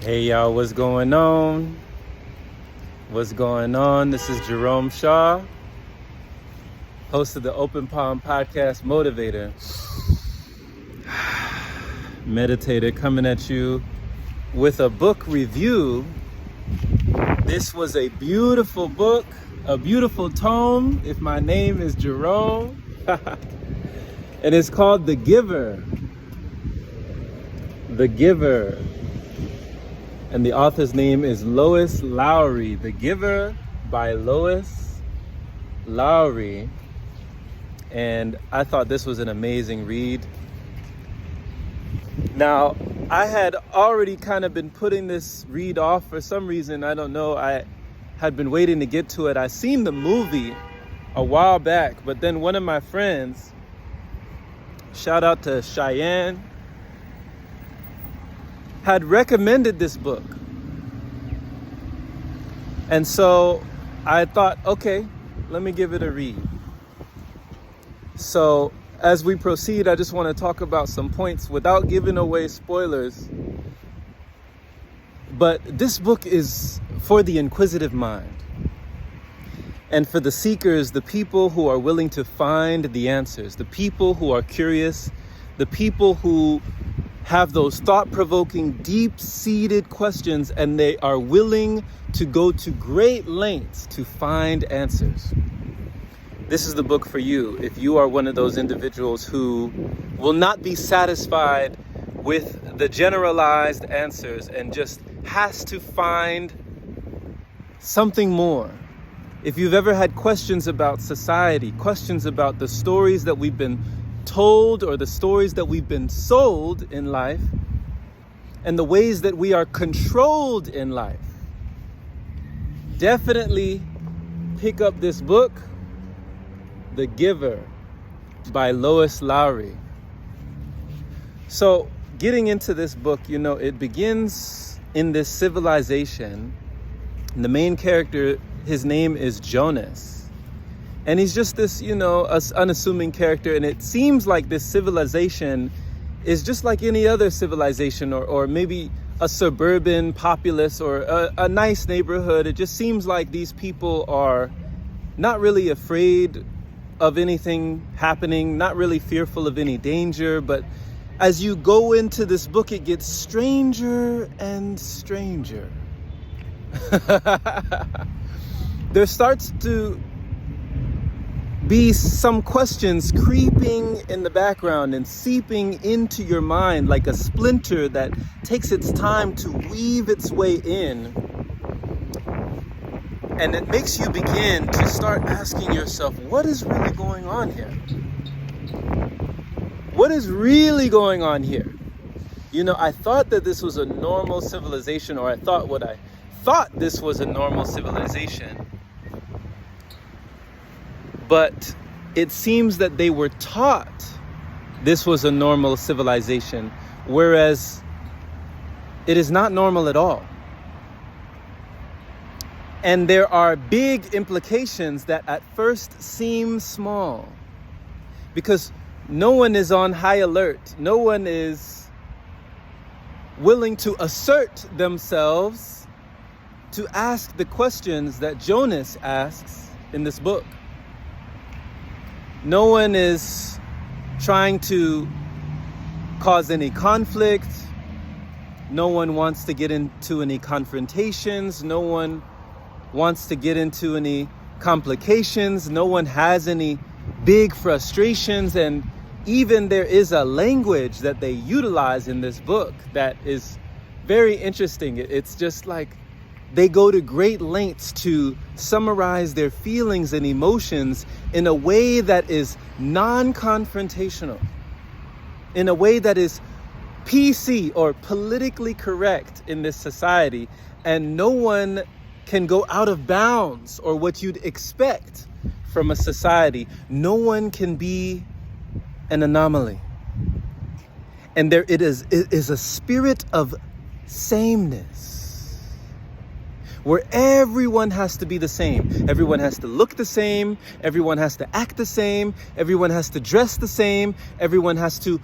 Hey y'all, what's going on? What's going on? This is Jerome Shaw, host of the Open Palm Podcast Motivator. Meditator coming at you with a book review. This was a beautiful book, a beautiful tome, if my name is Jerome. And it's called The Giver. The Giver. And the author's name is Lois Lowry. The Giver by Lois Lowry. And I thought this was an amazing read. Now, I had already kind of been putting this read off for some reason. I don't know. I had been waiting to get to it. I seen the movie a while back, but then one of my friends, shout out to Cheyenne, had recommended this book. And so I thought, okay, let me give it a read. So as we proceed, I just want to talk about some points without giving away spoilers. But this book is for the inquisitive mind and for the seekers, the people who are willing to find the answers, the people who are curious, the people who have those thought-provoking, deep-seated questions, and they are willing to go to great lengths to find answers. This is the book for you if you are one of those individuals who will not be satisfied with the generalized answers and just has to find something more. If you've ever had questions about society, questions about the stories that we've been told or the stories that we've been sold in life and the ways that we are controlled in life, definitely pick up this book, The Giver by Lois Lowry. So getting into this book, it begins in this civilization. And the main character, his name is Jonas. And he's just this, unassuming character. And it seems like this civilization is just like any other civilization or maybe a suburban populace or a nice neighborhood. It just seems like these people are not really afraid of anything happening, not really fearful of any danger. But as you go into this book, it gets stranger and stranger. There starts to be some questions creeping in the background and seeping into your mind like a splinter that takes its time to weave its way in. And it makes you begin to start asking yourself, what is really going on here? What is really going on here? I thought that this was a normal civilization, or I thought this was a normal civilization. But it seems that they were taught this was a normal civilization, whereas it is not normal at all. And there are big implications that at first seem small, because no one is on high alert. No one is willing to assert themselves to ask the questions that Jonas asks in this book. No one is trying to cause any conflict. No one wants to get into any confrontations. No one wants to get into any complications. No one has any big frustrations. And even there is a language that they utilize in this book that is very interesting. It's just like they go to great lengths to summarize their feelings and emotions in a way that is non-confrontational, in a way that is PC or politically correct in this society. And no one can go out of bounds or what you'd expect from a society. No one can be an anomaly. And it is a spirit of sameness, where everyone has to be the same. Everyone has to look the same. Everyone has to act the same. Everyone has to dress the same. Everyone has to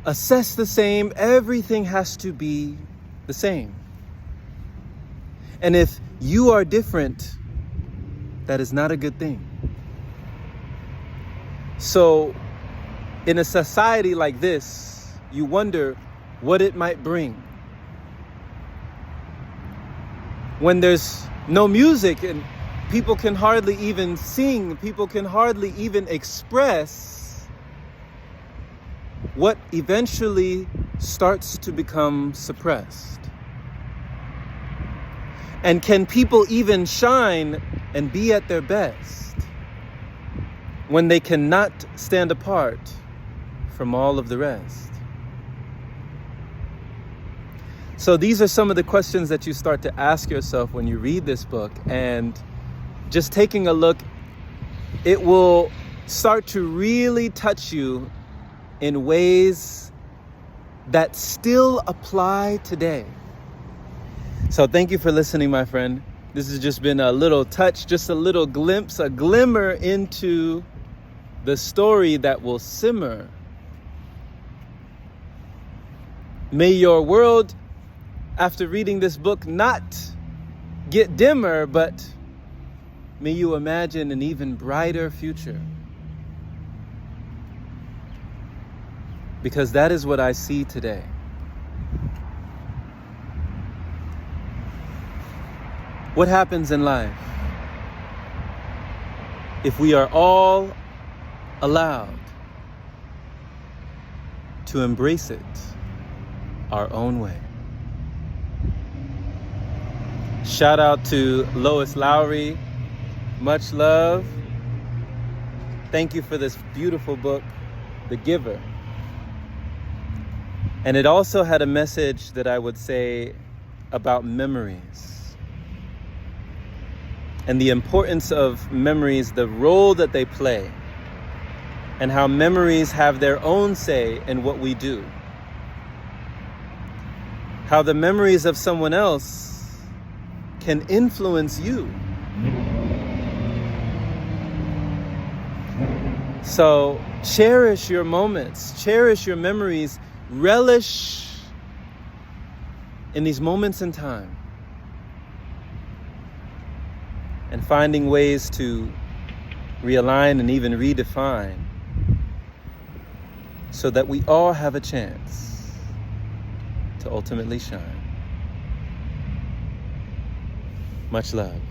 assess the same. Everything has to be the same. And if you are different, that is not a good thing. So in a society like this, you wonder what it might bring. When there's no music and people can hardly even sing, people can hardly even express, what eventually starts to become suppressed. And can people even shine and be at their best when they cannot stand apart from all of the rest? So these are some of the questions that you start to ask yourself when you read this book, and just taking a look, it will start to really touch you in ways that still apply today. So thank you for listening, my friend. This has just been a little touch, just a little glimpse, a glimmer into the story that will simmer. May your world, after reading this book, not get dimmer, but may you imagine an even brighter future. Because that is what I see today. What happens in life if we are all allowed to embrace it our own way? Shout out to Lois, Lowry. Much love. Thank you for this beautiful book, The Giver. And it also had a message that I would say about memories and the importance of memories, the role that they play, and how memories have their own say in what we do. How the memories of someone else can influence you. So cherish your moments, cherish your memories, relish in these moments in time, and finding ways to realign and even redefine so that we all have a chance to ultimately shine. Much love.